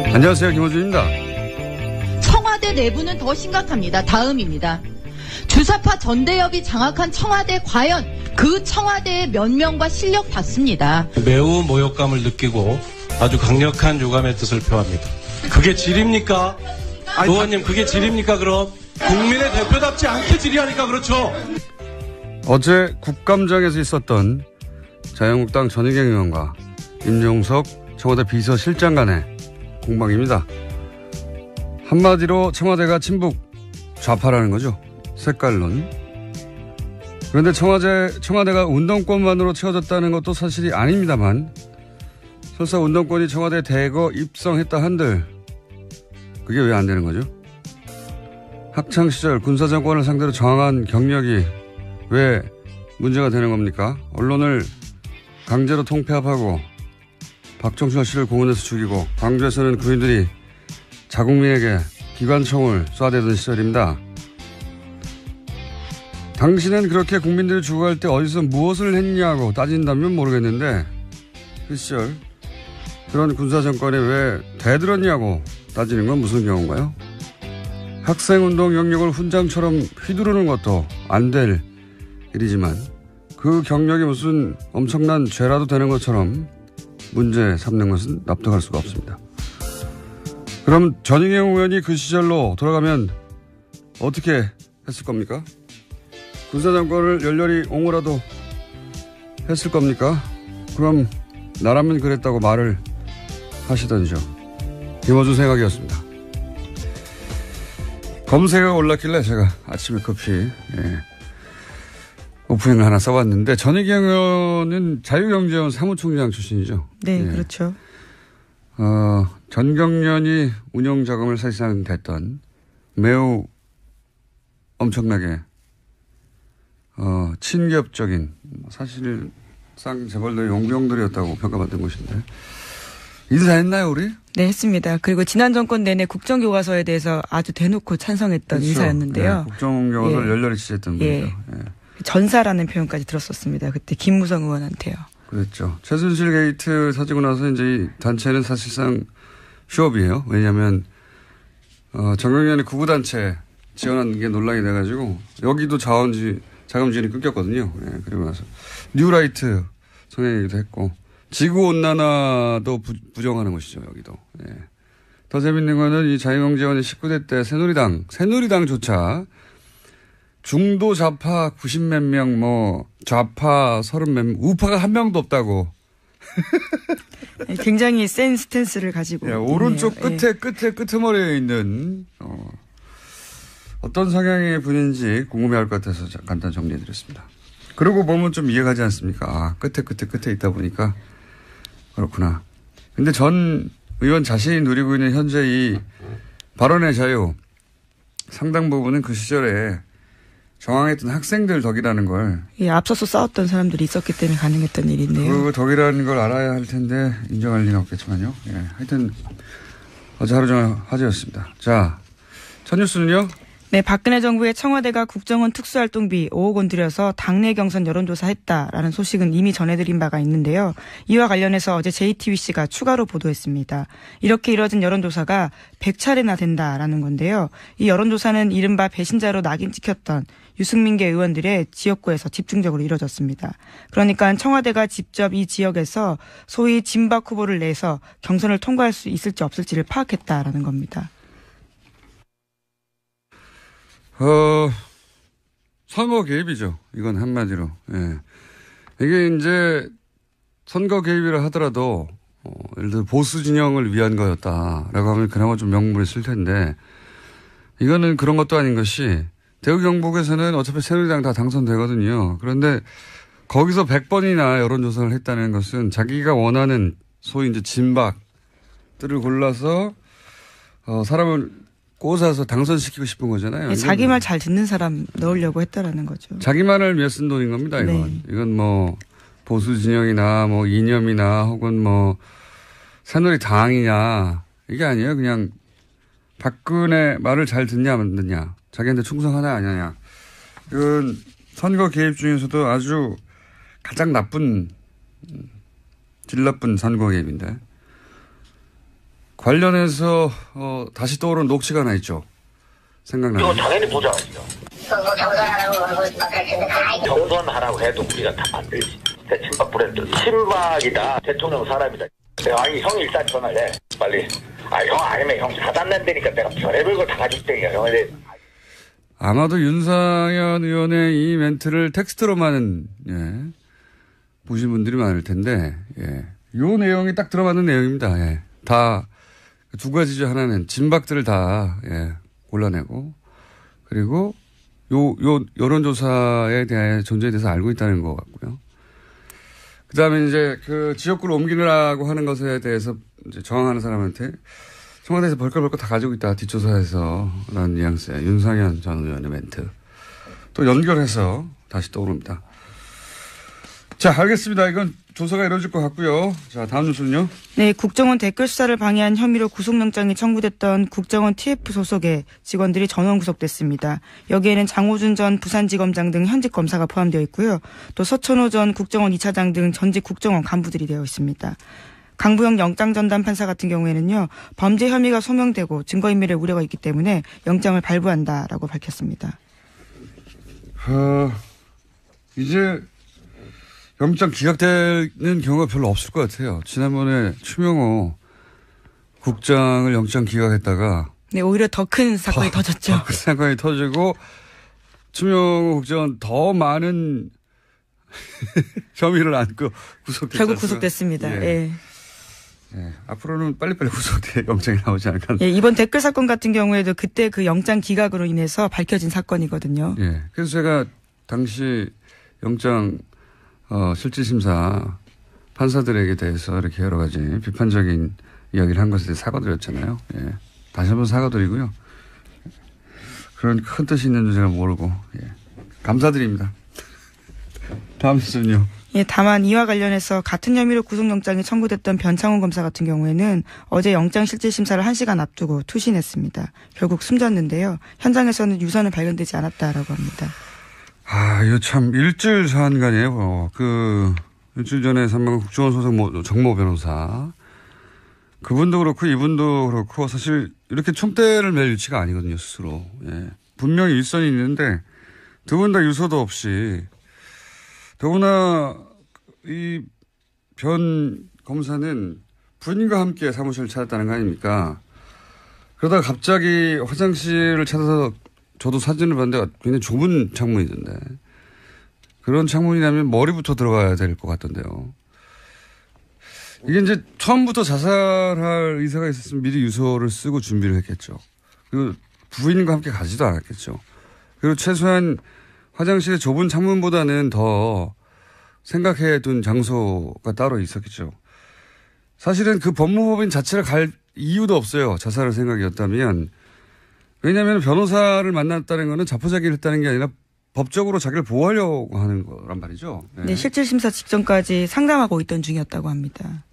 안녕하세요. 김호준입니다. 청와대 내부는 더 심각합니다. 다음입니다. 주사파 전대협이 장악한 청와대, 과연 그 청와대의 면명과 실력 봤습니다. 매우 모욕감을 느끼고 아주 강력한 유감의 뜻을 표합니다. 그게 질입니까? 의원님, 그게 질입니까? 그럼 국민의 대표답지 않게 질의하니까 그렇죠. 어제 국감장에서 있었던 자유한국당 전희경 의원과 임종석 청와대 비서실장 간의 공방입니다. 한마디로 청와대가 친북 좌파라는 거죠. 색깔론. 그런데 청와대가 운동권만으로 채워졌다는 것도 사실이 아닙니다만, 설사 운동권이 청와대에 대거 입성했다 한들 그게 왜 안 되는 거죠? 학창시절 군사정권을 상대로 저항한 경력이 왜 문제가 되는 겁니까? 언론을 강제로 통폐합하고 박정순 씨를 공원에서 죽이고 광주에서는 군인들이 자국민에게 기관총을 쏴대던 시절입니다. 당신은 그렇게 국민들을 죽어갈 때 어디서 무엇을 했냐고 따진다면 모르겠는데, 그 시절 그런 군사정권에 왜 대들었냐고 따지는 건 무슨 경우인가요? 학생운동 영역을 훈장처럼 휘두르는 것도 안 될 일이지만 그 경력이 무슨 엄청난 죄라도 되는 것처럼 문제 삼는 것은 납득할 수가 없습니다. 그럼 전희경 의원이 그 시절로 돌아가면 어떻게 했을 겁니까? 군사정권을 열렬히 옹호라도 했을 겁니까? 그럼 나라면 그랬다고 말을 하시던지요. 김어준 생각이었습니다. 검색어가 올랐길래 제가 아침에 커피 오프닝을 하나 써봤는데, 전희경 의원은 자유경제원 사무총장 출신이죠. 네, 그렇죠. 전경련이 운영 자금을 사실상 댔던 매우 엄청나게 친기업적인, 사실상 재벌들의 용병들이었다고 평가받던 곳인데, 인사했나요, 우리? 네, 했습니다. 그리고 지난 정권 내내 국정교과서에 대해서 아주 대놓고 찬성했던 그렇죠. 인사였는데요. 네, 국정교과서를 열렬히 지지했던 분이죠. 예. 전사라는 표현까지 들었었습니다. 그때 김무성 의원한테요. 그랬죠. 최순실 게이트 터지고 나서 이제 이 단체는 사실상 휴업이에요. 왜냐하면 정경련이 구구단체 지원한 게 논란이 돼가지고 여기도 자금 지원이 끊겼거든요. 예, 그리고 나서 뉴라이트 성행이기도 했고, 지구온난화도 부정하는 것이죠. 여기도. 예. 더 재밌는 거는 이 자유경제원이 19대 때 새누리당조차 중도 좌파 90몇 명, 좌파 30몇 명, 우파가 한 명도 없다고. 굉장히 센 스탠스를 가지고. 예, 오른쪽 끄트머리에 있는, 어떤 성향의 분인지 궁금해할 것 같아서 간단 정리해드렸습니다. 그러고 보면 좀 이해가지 않습니까? 아, 끝에 있다 보니까 그렇구나. 근데 전 의원 자신이 누리고 있는 현재 이 발언의 자유, 상당 부분은 그 시절에 저항했던 학생들 덕이라는 걸. 예, 앞서서 싸웠던 사람들이 있었기 때문에 가능했던 일인데요. 그 덕이라는 걸 알아야 할 텐데 인정할 리는 없겠지만요. 예, 하여튼 어제 하루 종일 화제였습니다. 자, 첫 뉴스는요. 네, 박근혜 정부의 청와대가 국정원 특수활동비 5억 원 들여서 당내 경선 여론조사했다라는 소식은 이미 전해드린 바가 있는데요. 이와 관련해서 어제 JTBC가 추가로 보도했습니다. 이렇게 이뤄진 여론조사가 100차례나 된다라는 건데요. 이 여론조사는 이른바 배신자로 낙인 찍혔던 유승민계 의원들의 지역구에서 집중적으로 이뤄졌습니다. 그러니까 청와대가 직접 이 지역에서 소위 진박 후보를 내서 경선을 통과할 수 있을지 없을지를 파악했다라는 겁니다. 선거 개입이죠. 이건 한마디로. 예. 이게 이제 선거 개입이라 하더라도, 예를 들어 보수 진영을 위한 거였다라고 하면 그나마 좀 명분이 있을 텐데, 이거는 그런 것도 아닌 것이, 대구 경북에서는 어차피 새누리당 다 당선되거든요. 그런데 거기서 100번이나 여론조사를 했다는 것은 자기가 원하는 소위 이제 진박들을 골라서, 사람을 꽂아서 당선시키고 싶은 거잖아요. 네, 자기 말 잘 듣는 사람 넣으려고 했다라는 거죠. 자기 말을 위해 쓴 돈인 겁니다, 이건. 네. 이건 뭐, 보수 진영이나 뭐, 이념이나 혹은 뭐, 새누리당이냐, 이게 아니에요. 그냥, 박근혜 말을 잘 듣냐, 안 듣냐. 자기한테 충성하냐, 아니냐. 이건 선거 개입 중에서도 아주 가장 나쁜, 질 나쁜 선거 개입인데. 관련해서 다시 떠오른 녹취가 하나 있죠. 생각나요. 이거 당연히 보장하죠. 정선하라고 해도 우리가 다 만들지. 친박 브랜드. 친박이다. 대통령 사람이다. 아니 형이 일단 전화를 해. 빨리. 형 아니면 형 차단된다니까 내가 별의별 걸 다 가질 때야. 형에 아마도 윤상현 의원의 이 멘트를 텍스트로만 보신 분들이 많을 텐데 요 내용이 딱 들어맞는 내용입니다. 다 두 가지죠. 하나는 진박들을 다 골라내고 그리고 요 여론조사에 대한 존재에 대해서 알고 있다는 것 같고요. 그 다음에 이제 그 지역구를 옮기려고 하는 것에 대해서 이제 저항하는 사람한테 청와대에서 벌컥벌컥 다 가지고 있다. 뒷조사에서 라는 뉘앙스의 윤상현 전 의원의 멘트. 또 연결해서 다시 떠오릅니다. 자, 알겠습니다. 이건 조사가 이루어질 것 같고요. 자, 다음 뉴스는요. 네, 국정원 댓글 수사를 방해한 혐의로 구속영장이 청구됐던 국정원 TF 소속의 직원들이 전원 구속됐습니다. 여기에는 장호준 전 부산지검장 등 현직 검사가 포함되어 있고요. 또 서천호 전 국정원 2차장 등 전직 국정원 간부들이 되어 있습니다. 강부영 영장전담 판사 같은 경우에는요. 범죄 혐의가 소명되고 증거인멸의 우려가 있기 때문에 영장을 발부한다라고 밝혔습니다. 이제 영장 기각되는 경우가 별로 없을 것 같아요. 지난번에 추명호 국장을 영장 기각했다가 네, 오히려 더 큰 사건이 터졌죠. 더 큰 사건이 터지고 추명호 국장은 더 많은 혐의를 안고 구속됐죠. 결국 구속됐습니다. 예. 앞으로는 빨리빨리 구속돼 영장이 나오지 않을까. 이번 댓글 사건 같은 경우에도 그때 그 영장 기각으로 인해서 밝혀진 사건이거든요. 그래서 제가 당시 영장 실질심사 판사들에게 대해서 이렇게 여러 가지 비판적인 이야기를 한 것에 대해 사과드렸잖아요. 다시 한번 사과드리고요. 그런 큰 뜻이 있는 줄 제가 모르고 감사드립니다. 다음 뉴스는요. 다만 이와 관련해서 같은 혐의로 구속영장이 청구됐던 변창훈 검사 같은 경우에는 어제 영장실질심사를 1시간 앞두고 투신했습니다. 결국 숨졌는데요. 현장에서는 유서는 발견되지 않았다라고 합니다. 이거 참 일주일 사안간이에요. 일주일 전에 사망한 국정원 소속 정모 변호사. 그분도 그렇고 이분도 그렇고 사실 이렇게 총대를 맬 위치가 아니거든요, 스스로. 분명히 일선이 있는데 두 분 다 유서도 없이 더구나 이 변 검사는 부인과 함께 사무실을 찾았다는 거 아닙니까? 그러다가 갑자기 화장실을 찾아서 저도 사진을 봤는데 굉장히 좁은 창문이던데. 그런 창문이라면 머리부터 들어가야 될 것 같던데요. 이게 이제 처음부터 자살할 의사가 있었으면 미리 유서를 쓰고 준비를 했겠죠. 그리고 부인과 함께 가지도 않았겠죠. 그리고 최소한 화장실의 좁은 창문보다는 더 생각해둔 장소가 따로 있었겠죠. 사실은 그 법무법인 자체를 갈 이유도 없어요. 자살할 생각이었다면. 왜냐하면 변호사를 만났다는 것은 자포자기를 했다는 게 아니라 법적으로 자기를 보호하려고 하는 거란 말이죠. 네, 실질심사 직전까지 상담하고 있던 중이었다고 합니다.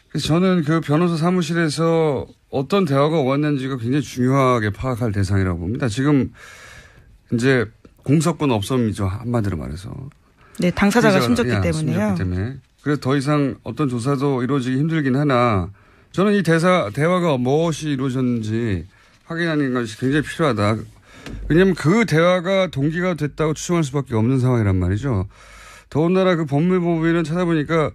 그래서 저는 그 변호사 사무실에서 어떤 대화가 오갔는지가 굉장히 중요하게 파악할 대상이라고 봅니다. 지금 이제 공석권 없음이죠. 한마디로 말해서. 네, 당사자가 숨졌기 때문에요. 그래서 더 이상 어떤 조사도 이루어지기 힘들긴 하나 저는 이 대화가 무엇이 이루어졌는지 확인하는 것이 굉장히 필요하다. 왜냐하면 그 대화가 동기가 됐다고 추정할 수밖에 없는 상황이란 말이죠. 더군다나 그 법무법인은 찾아보니까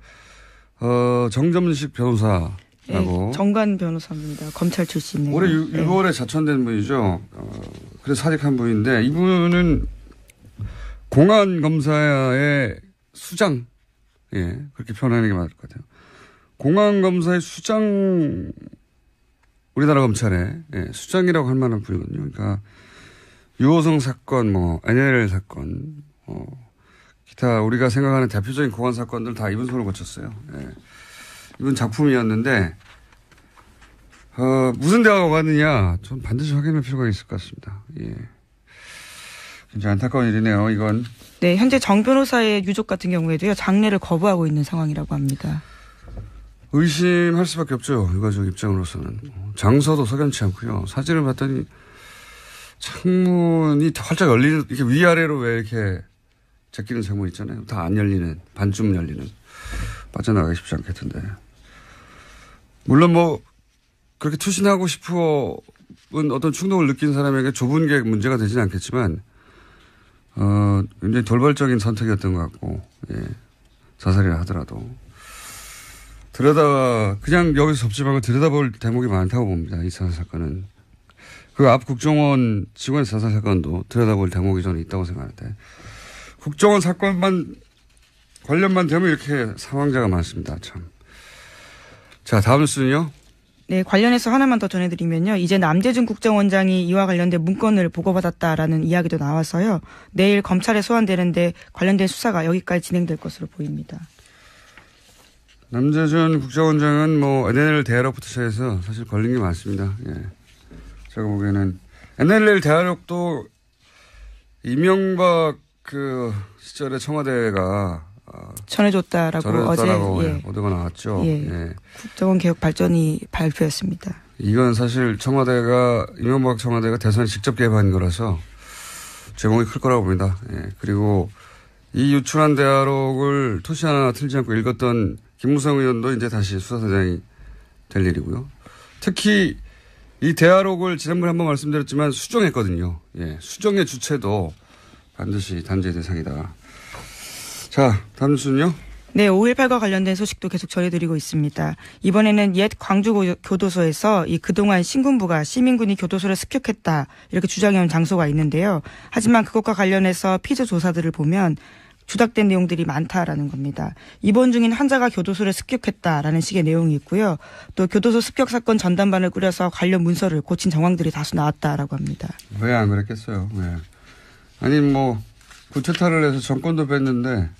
정점식 변호사라고. 네, 정관 변호사입니다. 검찰 출신이에요. 올해 6월에 자천된 분이죠. 그래서 사직한 분인데 이분은 공안검사의 수장. 그렇게 표현하는 게 맞을 것 같아요. 공안검사의 수장, 우리나라 검찰의 수장이라고 할 만한 분이거든요. 그러니까 유호성 사건, NLL 사건, 기타 우리가 생각하는 대표적인 공안 사건들 다 이분 손을 거쳤어요. 이분 작품이었는데 무슨 대화가 오갔느냐, 전 반드시 확인할 필요가 있을 것 같습니다. 굉장히 안타까운 일이네요, 이건. 네, 현재 정 변호사의 유족 같은 경우에도요, 장례를 거부하고 있는 상황이라고 합니다. 의심할 수밖에 없죠, 유가족 입장으로서는. 장소도 석연치 않고요. 사진을 봤더니 창문이 활짝 열리는, 이렇게 위아래로 왜 이렇게 제끼는 창문 있잖아요. 다 안 열리는, 반쯤 열리는. 빠져나가기 쉽지 않겠던데. 물론 그렇게 투신하고 싶은 어떤 충동을 느낀 사람에게 좁은 게 문제가 되지는 않겠지만, 굉장히 돌발적인 선택이었던 것 같고, 예. 자살이라 하더라도. 그냥 여기서 접지 말고 들여다볼 대목이 많다고 봅니다. 이 자살 사건은. 그 앞 국정원 직원의 자살 사건도 들여다볼 대목이 저는 있다고 생각하는데, 국정원 사건만, 관련만 되면 이렇게 사망자가 많습니다. 참. 자, 다음 뉴스는요? 네, 관련해서 하나만 더 전해드리면요. 이제 남재준 국정원장이 이와 관련된 문건을 보고받았다라는 이야기도 나와서요. 내일 검찰에 소환되는데 관련된 수사가 여기까지 진행될 것으로 보입니다. 남재준 국정원장은 NLL 대화록부터 시작해서 사실 걸린 게 많습니다. 예. 제가 보기에는 NLL 대화록도 이명박 시절에 청와대가 전해줬다라고 어제 보도가 나왔죠. 예. 예. 국정원 개혁 발전이 발표했습니다. 이건 사실 이명박 청와대가 대선에 직접 개입한 거라서 제목이 클 거라고 봅니다. 예. 그리고 이 유출한 대화록을 토시 하나 틀지 않고 읽었던 김무성 의원도 이제 다시 수사대장이 될 일이고요. 특히 이 대화록을 지난번에 한번 말씀드렸지만 수정했거든요. 예. 수정의 주체도 반드시 단죄 대상이다. 자, 다음 뉴스는요? 네, 5.18과 관련된 소식도 계속 전해드리고 있습니다. 이번에는 옛 광주교도소에서 그동안 신군부가 시민군이 교도소를 습격했다 이렇게 주장해온 장소가 있는데요. 하지만 그것과 관련해서 피조 조사들을 보면 주닥된 내용들이 많다라는 겁니다. 입원 중인 환자가 교도소를 습격했다라는 식의 내용이 있고요. 또 교도소 습격 사건 전담반을 꾸려서 관련 문서를 고친 정황들이 다수 나왔다라고 합니다. 왜 안 그랬겠어요? 네. 아니 구태타를 해서 정권도 뺐는데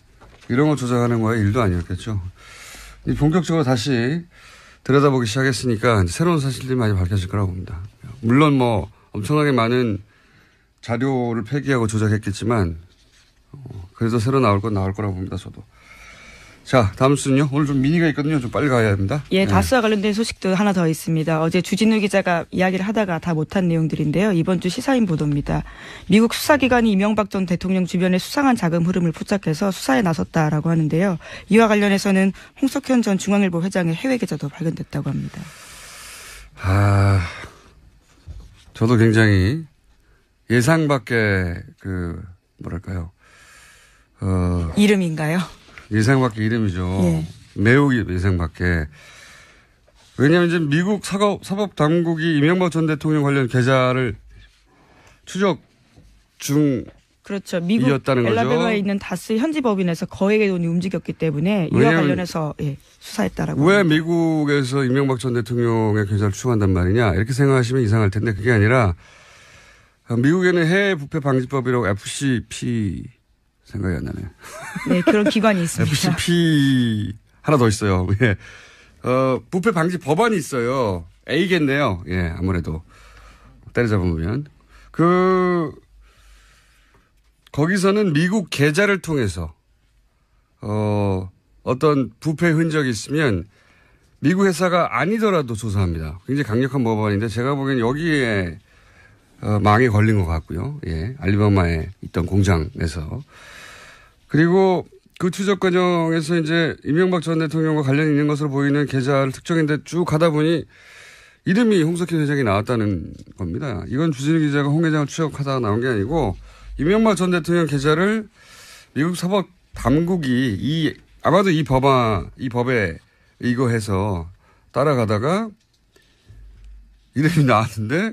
이런 거 조작하는 거야 일도 아니었겠죠. 본격적으로 다시 들여다보기 시작했으니까 새로운 사실들이 많이 밝혀질 거라고 봅니다. 물론 엄청나게 많은 자료를 폐기하고 조작했겠지만 그래도 새로 나올 건 나올 거라고 봅니다. 저도. 자, 다음 뉴스는요. 오늘 좀 미니가 있거든요. 좀 빨리 가야 합니다. 예, 다스와 관련된 소식도 하나 더 있습니다. 어제 주진우 기자가 이야기를 하다가 다 못한 내용들인데요. 이번 주 시사인 보도입니다. 미국 수사기관이 이명박 전 대통령 주변의 수상한 자금 흐름을 포착해서 수사에 나섰다라고 하는데요. 이와 관련해서는 홍석현 전 중앙일보 회장의 해외 계좌도 발견됐다고 합니다. 저도 굉장히 예상 밖의 이름인가요? 예상 밖의 이름이죠. 예. 매우 예상 밖의. 왜냐하면 이제 미국 사법당국이 이명박 전 대통령 관련 계좌를 추적 그렇죠. 미국 엘라베마에 있는 다스 현지 법인에서 거액의 돈이 움직였기 때문에 이와 관련해서 수사했다라고. 왜 합니다. 미국에서 이명박 전 대통령의 계좌를 추적한단 말이냐 이렇게 생각하시면 이상할 텐데 그게 아니라 미국에는 해외 부패 방지법이라고 FCP 생각이 안 나네요. 네, 그런 기관이 있습니다. FCP 하나 더 있어요. 예. 부패 방지 법안이 있어요. A겠네요. 예, 아무래도 때려잡으면 거기서는 미국 계좌를 통해서 어떤 부패 흔적이 있으면 미국 회사가 아니더라도 조사합니다. 굉장히 강력한 법안인데 제가 보기엔 여기에 망에 걸린 것 같고요. 예, 알리바마에 있던 공장에서. 그리고 그 추적 과정에서 이제 이명박 전 대통령과 관련이 있는 것으로 보이는 계좌를 특정했는데 쭉 가다 보니 이름이 홍석현 회장이 나왔다는 겁니다. 이건 주진우 기자가 홍 회장을 추적하다가 나온 게 아니고 이명박 전 대통령 계좌를 미국 사법 당국이 아마도 이 법에 이거해서 따라가다가 이름이 나왔는데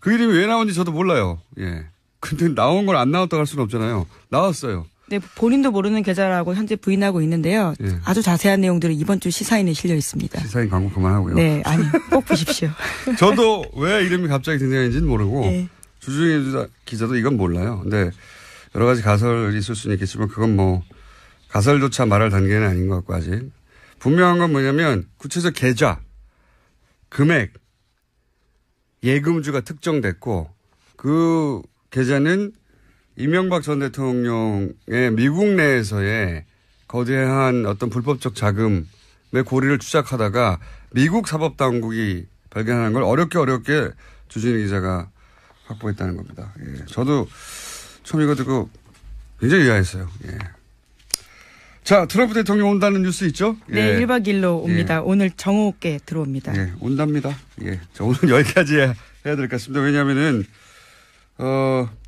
그 이름이 왜 나온지 저도 몰라요. 예. 근데 나온 걸 안 나왔다고 할 수는 없잖아요. 나왔어요. 네, 본인도 모르는 계좌라고 현재 부인하고 있는데요. 예. 아주 자세한 내용들은 이번 주 시사인에 실려 있습니다. 시사인 광고 그만하고요. 네, 아니 꼭 보십시오. 저도 왜 이름이 갑자기 등장했는지는 모르고 예. 주중에 기자도 이건 몰라요. 근데 여러 가지 가설이 있을 수는 있겠지만 그건 가설조차 말할 단계는 아닌 것 같고 아직. 분명한 건 뭐냐면 구체적 계좌, 금액, 예금주가 특정됐고 그 계좌는 이명박 전 대통령의 미국 내에서의 거대한 어떤 불법적 자금의 고리를 추적하다가 미국 사법당국이 발견하는 걸 어렵게 주진우 기자가 확보했다는 겁니다. 예. 저도 처음 이거 듣고 굉장히 의아했어요. 예. 자, 트럼프 대통령 온다는 뉴스 있죠? 네, 예. 1박 2일로 옵니다. 예. 오늘 정오께 들어옵니다. 예, 온답니다. 예. 저 오늘 여기까지 해야 될 것 같습니다. 왜냐하면은,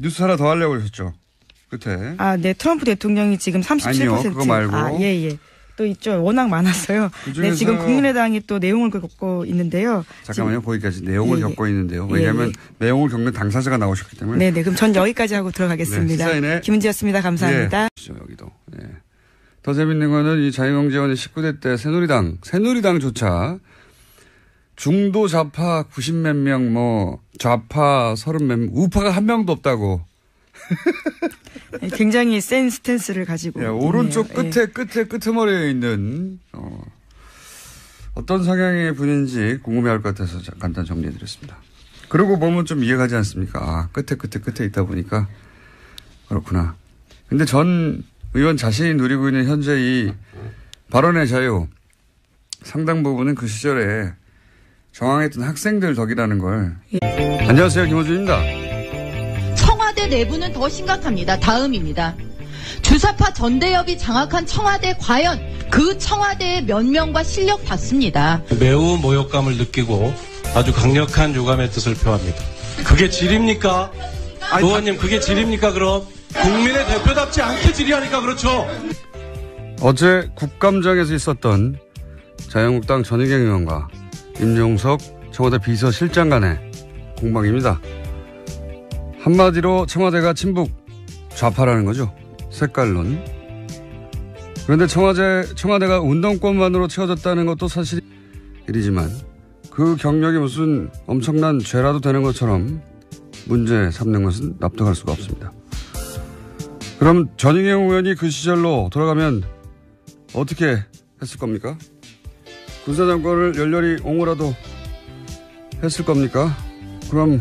뉴스 하나 더 하려고 그러셨죠? 끝에. 아, 네. 트럼프 대통령이 지금 37%. 아니요, 그거 말고. 아, 예, 예. 또 있죠. 워낙 많았어요. 네, 지금 국민의당이 또 내용을 겪고 있는데요. 잠깐만요. 거기까지 내용을 예, 겪고 예. 있는데요. 왜냐하면 내용을 겪는 당사자가 나오셨기 때문에. 네, 네. 그럼 전 여기까지 하고 들어가겠습니다. 네, 시사인의 김은지였습니다. 감사합니다. 예, 여기도. 예. 더 재밌는 거는 이 자유경제원의 19대 때 새누리당조차 중도 좌파 90몇 명, 좌파 30몇 명, 우파가 한 명도 없다고. 네, 굉장히 센 스탠스를 가지고. 예, 오른쪽 있네요. 끝에 끄트머리에 있는, 어떤 성향의 분인지 궁금해할 것 같아서 간단 정리해드렸습니다. 그러고 보면 좀 이해가지 않습니까? 아, 끝에 있다 보니까 그렇구나. 근데 전 의원 자신이 누리고 있는 현재 이 발언의 자유 상당 부분은 그 시절에 저항했던 학생들 덕이라는 걸. 예. 안녕하세요. 김호준입니다. 청와대 내부는 더 심각합니다. 다음입니다. 주사파 전대협이 장악한 청와대 과연 그 청와대의 면면과 실력 봤습니다. 매우 모욕감을 느끼고 아주 강력한 유감의 뜻을 표합니다. 그게 질입니까? 의원님 그게 질입니까 그럼? 국민의 대표답지 않게 질의하니까 그렇죠. 어제 국감장에서 있었던 자유한국당 전희경 의원과 임종석 청와대 비서실장 간의 공방입니다. 한마디로 청와대가 친북 좌파라는 거죠. 색깔론. 그런데 청와대가 운동권만으로 채워졌다는 것도 사실이지만 그 경력이 무슨 엄청난 죄라도 되는 것처럼 문제 삼는 것은 납득할 수가 없습니다. 그럼 전희경 의원이 그 시절로 돌아가면 어떻게 했을 겁니까? 군사정권을 열렬히 옹호라도 했을 겁니까? 그럼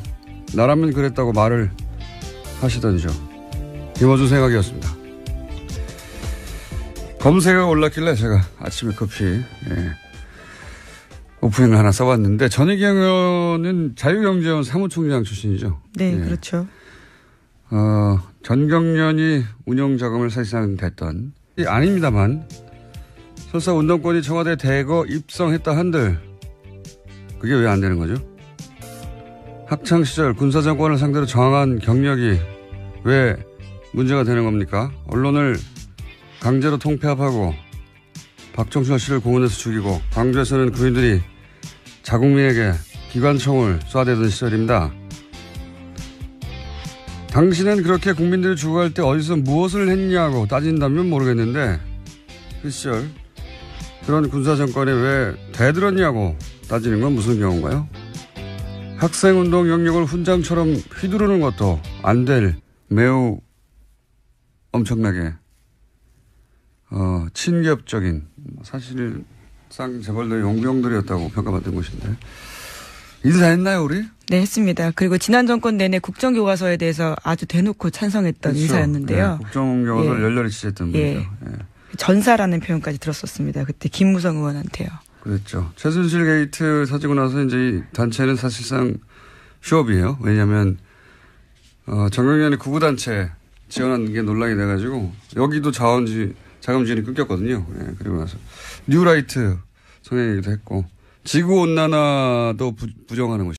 나라면 그랬다고 말을 하시던지요. 김어준 생각이었습니다. 검색어가 올랐길래 제가 아침에 커피 오프닝을 하나 써봤는데 전희경 의원은 자유경제원 사무총장 출신이죠. 네, 그렇죠. 전경련이 운영자금을 사실상 댔던 아닙니다만 설사 운동권이 청와대 대거 입성했다 한들 그게 왜 안 되는 거죠? 학창시절 군사정권을 상대로 저항한 경력이 왜 문제가 되는 겁니까? 언론을 강제로 통폐합하고 박정철 씨를 공원에서 죽이고 광주에서는 군인들이 자국민에게 기관총을 쏴대던 시절입니다. 당신은 그렇게 국민들을 죽어갈 때 어디서 무엇을 했냐고 따진다면 모르겠는데 그 시절 그런 군사정권에 왜 대들었냐고 따지는 건 무슨 경우인가요? 학생운동 영역을 훈장처럼 휘두르는 것도 안 될 매우 엄청나게 친기업적인 사실상 재벌들의 용병들이었다고 평가받은 곳인데 인사했나요 우리? 네, 했습니다. 그리고 지난 정권 내내 국정교과서에 대해서 아주 대놓고 찬성했던 그렇죠. 인사였는데요. 네, 국정교과서를 예. 열렬히 지지했던 분이죠. 예. 예. 전사라는 표현까지 들었었습니다. 그때 김무성 의원한테요. 그랬죠. 최순실 게이트 터지고 나서 이제 이 단체는 사실상 휴업이에요. 왜냐하면 정경련이 구구단체 지원하는 게 논란이 돼가지고 여기도 자금 지원이 끊겼거든요. 예, 그리고 나서 뉴라이트 성행이기도 했고 지구온난화도 부정하는 것이